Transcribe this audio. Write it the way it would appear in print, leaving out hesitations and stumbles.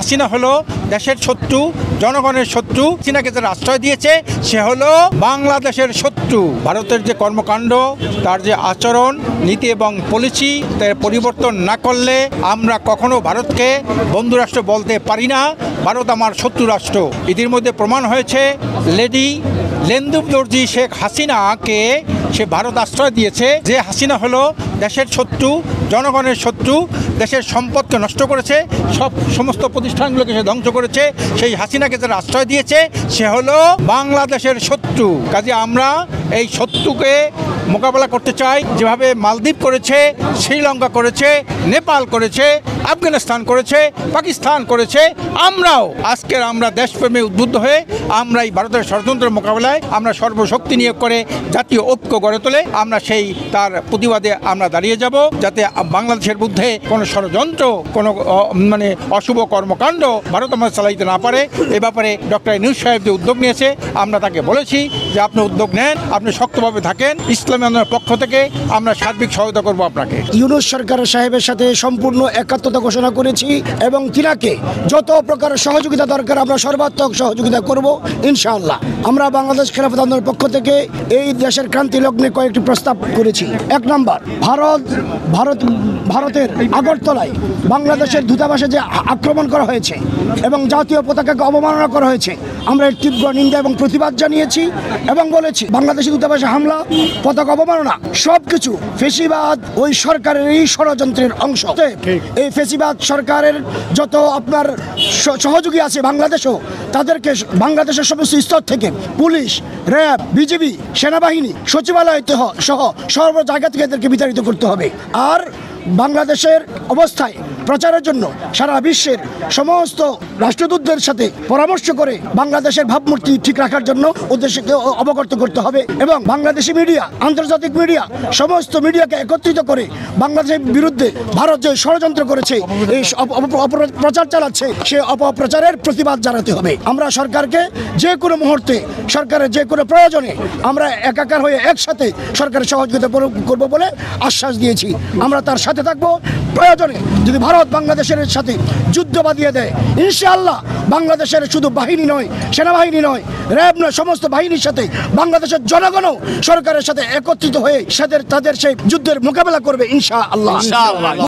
হাসিনা হলো দেশের শত্রু, জনগণের শত্রু। হাসিনাকে যারা আশ্রয় দিয়েছে সে হলো বাংলাদেশের শত্রু। ভারতের যে কর্মকাণ্ড, তার যে আচরণ, নীতি এবং পলিসি তার পরিবর্তন না করলে আমরা কখনো ভারতকে বন্ধুরাষ্ট্র বলতে পারি না। ভারত আমার শত্রু রাষ্ট্র। এদের মধ্যে প্রমাণ হয়েছে লেডি লেন্দুব দর্জি শেখ হাসিনাকে সে ভারত আশ্রয় দিয়েছে। যে হাসিনা হলো দেশের শত্রু, জনগণের শত্রু, দেশের সম্পদকে নষ্ট করেছে, সমস্ত প্রতিষ্ঠানগুলোকে সে ধ্বংস করেছে। সেই হাসিনাকে যারা আশ্রয় দিয়েছে সে হলো বাংলাদেশের শত্রু। কাজে আমরা এই শত্রুকে মোকাবেলা করতে চাই। যেভাবে মালদ্বীপ করেছে, শ্রীলঙ্কা করেছে, নেপাল করেছে, আফগানিস্তান করেছে, পাকিস্তান করেছে, আমরাও আমরা দেশপ্রেমে উদ্বুদ্ধ হয়ে আমরা এই ভারতের ষড়যন্ত্রের মোকাবেলায় আমরা সর্বশক্তি নিয়োগ করে জাতীয় ঐক্য গড়ে তোলে আমরা সেই তার প্রতিবাদে আমরা দাঁড়িয়ে যাব, যাতে বাংলাদেশের বিরুদ্ধে কোনো ষড়যন্ত্র, কোনো অশুভ কর্মকাণ্ড ভারত আমাদের চালাইতে না পারে। এ ব্যাপারে ডক্টর ইউনূস সাহেব যে উদ্যোগ নিয়েছে আমরা তাকে বলেছি যে আপনি উদ্যোগ নেন, আপনি শক্তভাবে থাকেন। ইসলামী আন্দোলনের পক্ষ থেকে আমরা সার্বিক সহায়তা করব আপনাকে। ইউনূস সরকার সাহেবের সাথে সম্পূর্ণ একাত্মতা ঘোষণা করেছি এবং তিনাকে যত প্রকার সহযোগিতা দরকার আমরা সর্বাত্মক সহযোগিতা করব ইনশাআল্লাহ। আমরা বাংলাদেশ খেলাফত আন্দোলনের পক্ষ থেকে এই দেশের ক্রান্তি লগ্নে কয়েকটি প্রস্তাব করেছি। 1 নম্বর, ভারতের আগরতলায় বাংলাদেশের দূতাবাসে যে আক্রমণ করা হয়েছে এবং জাতীয় পতাকাকে অবমাননা করা হয়েছে, আমরা এর তীব্র নিন্দা এবং প্রতিবাদ জানিয়েছি এবং বলেছি বাংলাদেশের দূতাবাসে হামলা, পতাকা অবমাননা সবকিছু ফেসিবাদ ওই সরকারের এই ষড়যন্ত্রের অংশ। এই ফেসিবাদ সরকারের যত আপনার সহযোগী আছে বাংলাদেশও, তাদেরকে বাংলাদেশের সমস্ত স্তর থেকে পুলিশ, র্যাব, বিজিবি, সেনাবাহিনী, সচিবালয় সহ সর্ব জায়গা থেকে এদেরকে বিতাড়িত করতে হবে। আর বাংলাদেশের অবস্থায় প্রচারের জন্য সারা বিশ্বের সমস্ত রাষ্ট্রদূতদের সাথে পরামর্শ করে বাংলাদেশের ভাবমূর্তি ঠিক রাখার জন্য উদ্দেশ্যকে অবগত করতে হবে এবং বাংলাদেশি মিডিয়া, আন্তর্জাতিক মিডিয়া, সমস্ত মিডিয়াকে একত্রিত করে বাংলাদেশের বিরুদ্ধে ভারত যে ষড়যন্ত্র করেছে, এই অপপ্রচার চালাচ্ছে, সে অপপ্রচারের প্রতিবাদ জানাতে হবে। আমরা সরকারকে যে কোনো মুহূর্তে, সরকারের যে কোনো প্রয়োজনে আমরা একাকার হয়ে একসাথে সরকারের সহযোগিতা করব বলে আশ্বাস দিয়েছি। আমরা তার সাথে থাকবো। প্রয়োজনে যদি ভারত বাংলাদেশের সাথে যুদ্ধ বাঁধিয়ে দেয়, ইনশাআল্লাহ বাংলাদেশের শুধু বাহিনী নয়, সেনাবাহিনী নয়, র্যাব নয়, সমস্ত বাহিনীর সাথে বাংলাদেশের জনগণও সরকারের সাথে একত্রিত হয়ে তাদের সেই যুদ্ধের মোকাবেলা করবে ইনশাআল্লাহ।